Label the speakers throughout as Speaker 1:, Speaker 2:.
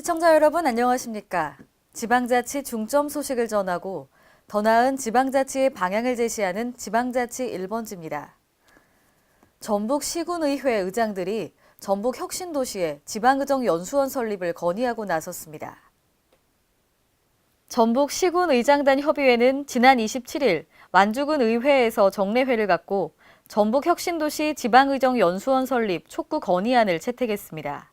Speaker 1: 시청자 여러분 안녕하십니까? 지방자치 중점 소식을 전하고 더 나은 지방자치의 방향을 제시하는 지방자치 1번지입니다. 전북 시군의회 의장들이 전북 혁신도시에 지방의정연수원 설립을 건의하고 나섰습니다. 전북 시군의장단 협의회는 지난 27일 완주군 의회에서 정례회를 갖고 전북 혁신도시 지방의정연수원 설립 촉구 건의안을 채택했습니다.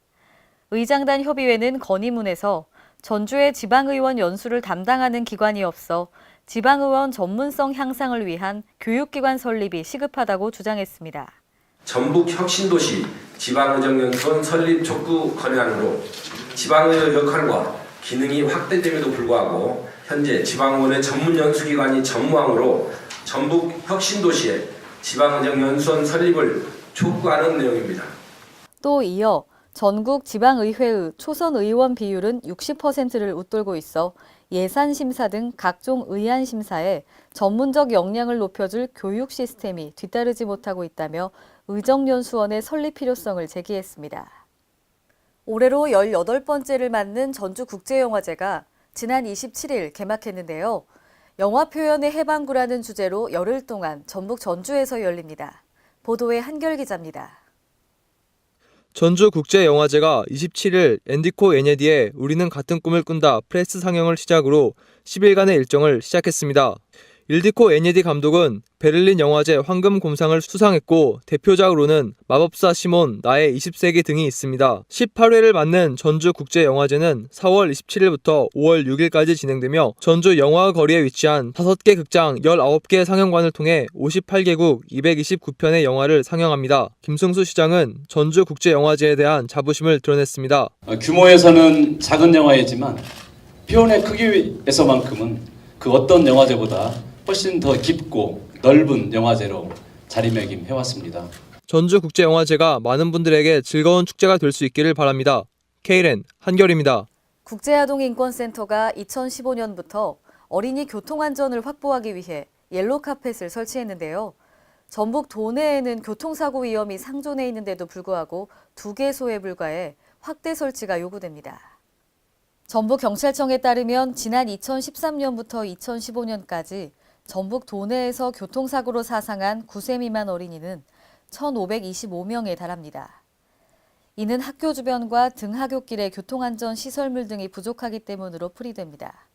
Speaker 1: 의장단 협의회는 건의문에서 전주의 지방의원 연수를 담당하는 기관이 없어 지방의원 전문성 향상을 위한 교육기관 설립이 시급하다고 주장했습니다.
Speaker 2: 전북 혁신도시 지방의정연수원 설립 촉구 건의안으로 지방의회 역할과 기능이 확대됨에도 불구하고 현재 지방의원의 전문 연수기관이 전무항으로 전북 혁신도시에 지방의정연수원 설립을 촉구하는 내용입니다.
Speaker 1: 또 이어 전국 지방의회의 초선 의원 비율은 60%를 웃돌고 있어 예산심사 등 각종 의안 심사에 전문적 역량을 높여줄 교육 시스템이 뒤따르지 못하고 있다며 의정연수원의 설립 필요성을 제기했습니다. 올해로 18번째를 맞는 전주국제영화제가 지난 27일 개막했는데요. 영화 표현의 해방구라는 주제로 열흘 동안 전북 전주에서 열립니다. 보도에 한결 기자입니다.
Speaker 3: 전주국제영화제가 27일 앤디코 에네디의 우리는 같은 꿈을 꾼다 프레스 상영을 시작으로 10일간의 일정을 시작했습니다. 일디코 에네디 감독은 베를린 영화제 황금곰상을 수상했고 대표작으로는 마법사 시몬, 나의 20세기 등이 있습니다. 18회를 맞는 전주국제영화제는 4월 27일부터 5월 6일까지 진행되며 전주 영화거리에 위치한 5개 극장 19개 상영관을 통해 58개국 229편의 영화를 상영합니다. 김승수 시장은 전주국제영화제에 대한 자부심을 드러냈습니다.
Speaker 4: 규모에서는 작은 영화이지만 표현의 크기에서만큼은 그 어떤 영화제보다 훨씬 더 깊고 넓은 영화제로 자리매김해왔습니다.
Speaker 3: 전주국제영화제가 많은 분들에게 즐거운 축제가 될 수 있기를 바랍니다. KLN 한결입니다.
Speaker 1: 국제아동인권센터가 2015년부터 어린이 교통안전을 확보하기 위해 옐로카펫을 설치했는데요. 전북 도내에는 교통사고 위험이 상존해 있는데도 불구하고 2개소에 불과해 확대 설치가 요구됩니다. 전북경찰청에 따르면 지난 2013년부터 2015년까지 전북 도내에서 교통사고로 사상한 9세 미만 어린이는 1,525명에 달합니다. 이는 학교 주변과 등하굣길의 교통안전 시설물 등이 부족하기 때문으로 풀이됩니다.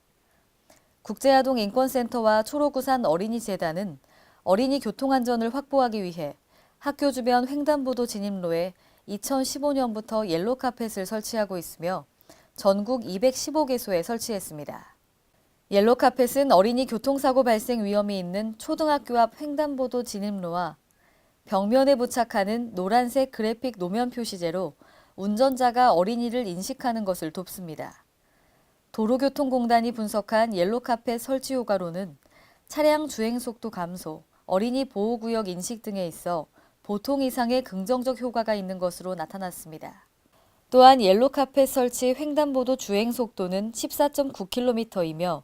Speaker 1: 국제아동인권센터와 초록우산 어린이재단은 어린이 교통안전을 확보하기 위해 학교 주변 횡단보도 진입로에 2015년부터 옐로카펫을 설치하고 있으며 전국 215개소에 설치했습니다. 옐로카펫은 어린이 교통사고 발생 위험이 있는 초등학교 앞 횡단보도 진입로와 벽면에 부착하는 노란색 그래픽 노면 표시제로 운전자가 어린이를 인식하는 것을 돕습니다. 도로교통공단이 분석한 옐로카펫 설치 효과로는 차량 주행속도 감소, 어린이 보호구역 인식 등에 있어 보통 이상의 긍정적 효과가 있는 것으로 나타났습니다. 또한 옐로카펫 설치 횡단보도 주행속도는 14.9km이며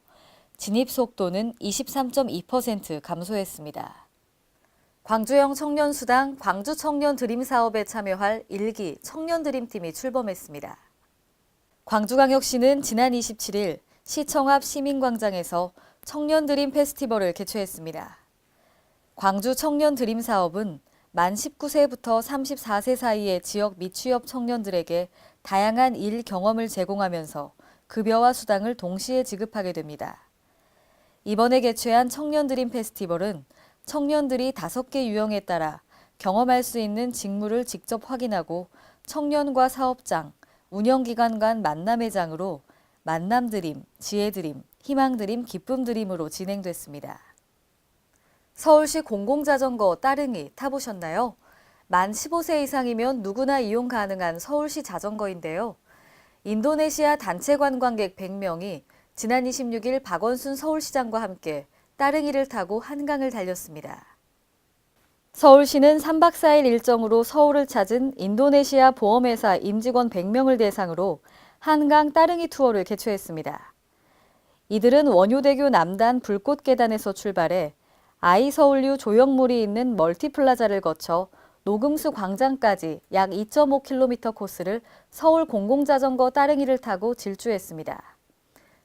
Speaker 1: 진입속도는 23.2% 감소했습니다. 광주형 청년수당 광주청년 드림 사업에 참여할 1기 청년드림팀이 출범했습니다. 광주광역시는 지난 27일 시청 앞 시민광장에서 청년드림 페스티벌을 개최했습니다. 광주 청년드림 사업은 만 19세부터 34세 사이의 지역 미취업 청년들에게 다양한 일 경험을 제공하면서 급여와 수당을 동시에 지급하게 됩니다. 이번에 개최한 청년드림 페스티벌은 청년들이 5개 유형에 따라 경험할 수 있는 직무를 직접 확인하고 청년과 사업장, 운영기관 간 만남의 장으로 만남드림, 지혜드림, 희망드림, 기쁨드림으로 진행됐습니다. 서울시 공공자전거 따릉이 타보셨나요? 만 15세 이상이면 누구나 이용 가능한 서울시 자전거인데요. 인도네시아 단체 관광객 100명이 지난 26일 박원순 서울시장과 함께 따릉이를 타고 한강을 달렸습니다. 서울시는 3박 4일 일정으로 서울을 찾은 인도네시아 보험회사 임직원 100명을 대상으로 한강 따릉이 투어를 개최했습니다. 이들은 원효대교 남단 불꽃계단에서 출발해 아이서울류 조형물이 있는 멀티플라자를 거쳐 노금수 광장까지 약 2.5km 코스를 서울 공공자전거 따릉이를 타고 질주했습니다.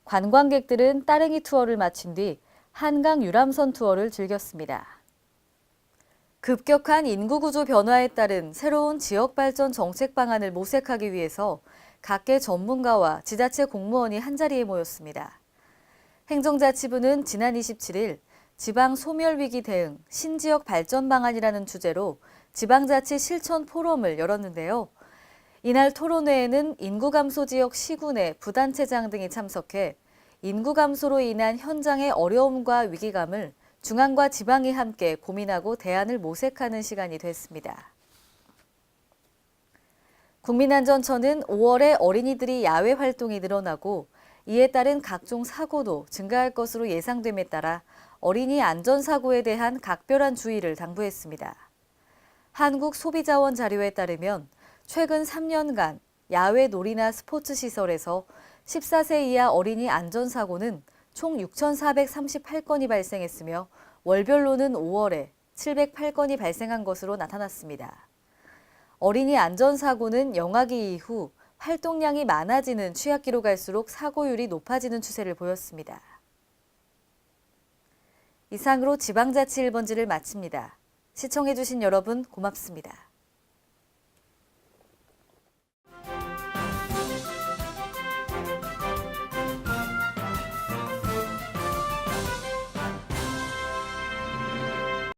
Speaker 1: 관광객들은 따릉이 투어를 마친 뒤 한강 유람선 투어를 즐겼습니다. 급격한 인구구조 변화에 따른 새로운 지역발전 정책 방안을 모색하기 위해서 각계 전문가와 지자체 공무원이 한자리에 모였습니다. 행정자치부는 지난 27일 지방 소멸위기 대응 신지역 발전 방안이라는 주제로 지방자치 실천 포럼을 열었는데요. 이날 토론회에는 인구 감소 지역 시군의 부단체장 등이 참석해 인구 감소로 인한 현장의 어려움과 위기감을 중앙과 지방이 함께 고민하고 대안을 모색하는 시간이 됐습니다. 국민안전처는 5월에 어린이들이 야외 활동이 늘어나고 이에 따른 각종 사고도 증가할 것으로 예상됨에 따라 어린이 안전사고에 대한 각별한 주의를 당부했습니다. 한국소비자원 자료에 따르면 최근 3년간 야외 놀이나 스포츠 시설에서 14세 이하 어린이 안전사고는 총 6,438건이 발생했으며 월별로는 5월에 708건이 발생한 것으로 나타났습니다. 어린이 안전사고는 영아기 이후 활동량이 많아지는 취약기로 갈수록 사고율이 높아지는 추세를 보였습니다. 이상으로 지방자치 1번지를 마칩니다. 시청해주신 여러분 고맙습니다.